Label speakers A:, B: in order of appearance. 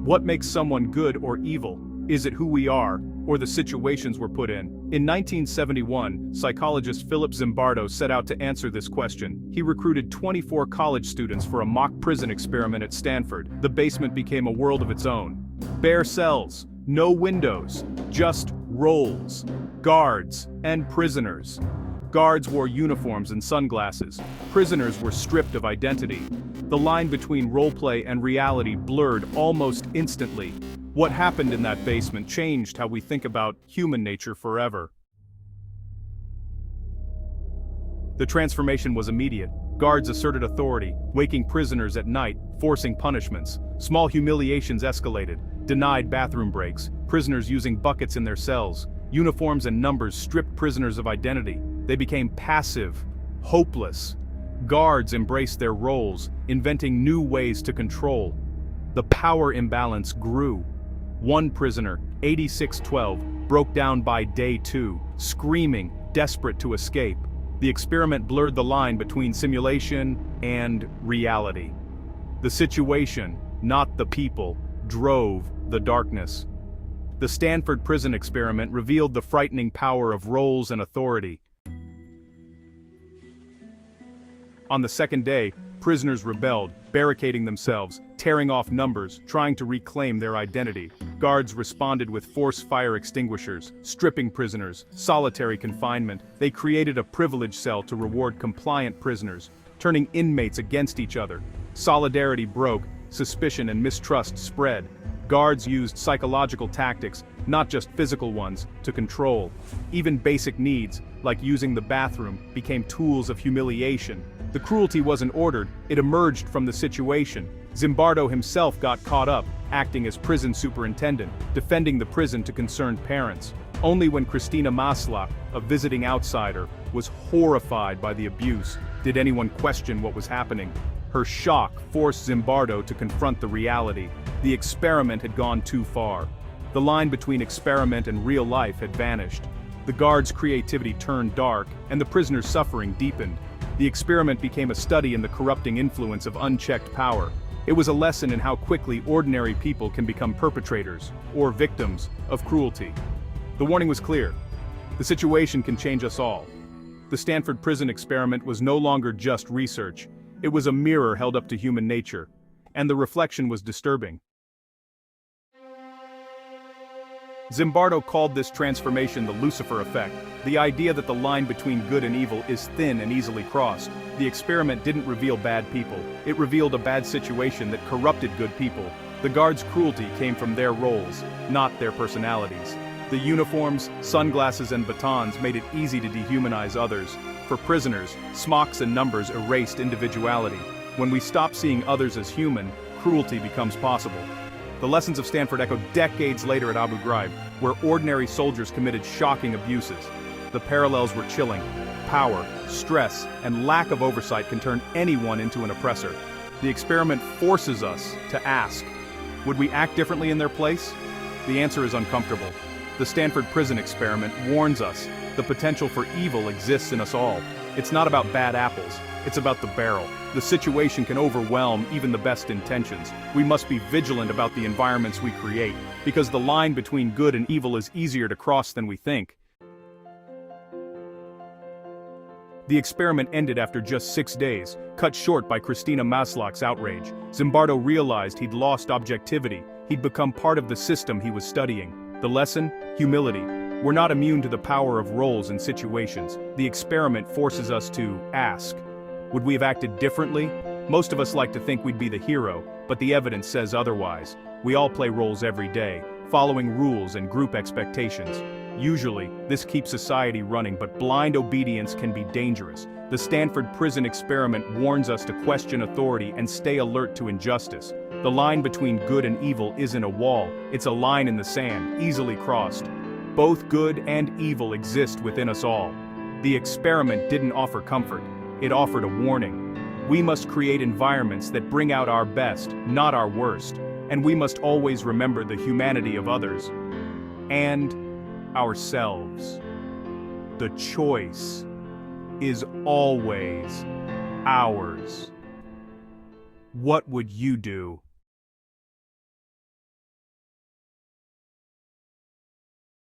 A: What makes someone good or evil? Is it who we are, or the situations we're put in? In 1971, psychologist Philip Zimbardo set out to answer this question. He recruited 24 college students for a mock prison experiment at Stanford. The basement became a world of its own. Bare cells, no windows, just rolls, guards, and prisoners. Guards wore uniforms and sunglasses. Prisoners were stripped of identity. The line between roleplay and reality blurred almost instantly. What happened in that basement changed how we think about human nature forever. The transformation was immediate. Guards asserted authority, waking prisoners at night, forcing punishments. Small humiliations escalated, denied bathroom breaks, prisoners using buckets in their cells. Uniforms and numbers stripped prisoners of identity. They became passive, hopeless. Guards embraced their roles, inventing new ways to control. The power imbalance grew. One prisoner, 8612, broke down by day 2, screaming, desperate to escape. The experiment blurred the line between simulation and reality. The situation, not the people, drove the darkness. The Stanford Prison Experiment revealed the frightening power of roles and authority. On the second day, prisoners rebelled, barricading themselves, tearing off numbers, trying to reclaim their identity. Guards responded with force fire extinguishers, stripping prisoners, solitary confinement. They created a privilege cell to reward compliant prisoners, turning inmates against each other. Solidarity broke, suspicion and mistrust spread. Guards used psychological tactics, not just physical ones, to control. Even basic needs, like using the bathroom, became tools of humiliation. The cruelty wasn't ordered, it emerged from the situation. Zimbardo himself got caught up, acting as prison superintendent, defending the prison to concerned parents. Only when Christina Maslach, a visiting outsider, was horrified by the abuse, did anyone question what was happening. Her shock forced Zimbardo to confront the reality. The experiment had gone too far. The line between experiment and real life had vanished. The guards' creativity turned dark, and the prisoners' suffering deepened. The experiment became a study in the corrupting influence of unchecked power. It was a lesson in how quickly ordinary people can become perpetrators, or victims, of cruelty. The warning was clear. The situation can change us all. The Stanford Prison Experiment was no longer just research. It was a mirror held up to human nature. And the reflection was disturbing. Zimbardo called this transformation the Lucifer effect, the idea that the line between good and evil is thin and easily crossed. The experiment didn't reveal bad people, it revealed a bad situation that corrupted good people. The guards' cruelty came from their roles, not their personalities. The uniforms, sunglasses and batons made it easy to dehumanize others. For prisoners, smocks and numbers erased individuality. When we stop seeing others as human, cruelty becomes possible. The lessons of Stanford echoed decades later at Abu Ghraib, where ordinary soldiers committed shocking abuses. The parallels were chilling. Power, stress, and lack of oversight can turn anyone into an oppressor. The experiment forces us to ask, would we act differently in their place? The answer is uncomfortable. The Stanford Prison Experiment warns us the potential for evil exists in us all. It's not about bad apples, it's about the barrel. The situation can overwhelm even the best intentions. We must be vigilant about the environments we create, because the line between good and evil is easier to cross than we think. The experiment ended after just 6 days, cut short by Christina Maslach's outrage. Zimbardo realized he'd lost objectivity. He'd become part of the system he was studying. The lesson? Humility. We're not immune to the power of roles and situations. The experiment forces us to ask, would we have acted differently? Most of us like to think we'd be the hero, but the evidence says otherwise. We all play roles every day, following rules and group expectations. Usually, this keeps society running, but blind obedience can be dangerous. The Stanford Prison Experiment warns us to question authority and stay alert to injustice. The line between good and evil isn't a wall, it's a line in the sand, easily crossed. Both good and evil exist within us all. The experiment didn't offer comfort, it offered a warning. We must create environments that bring out our best, not our worst. And we must always remember the humanity of others. And ourselves. The choice is always ours. What would you do?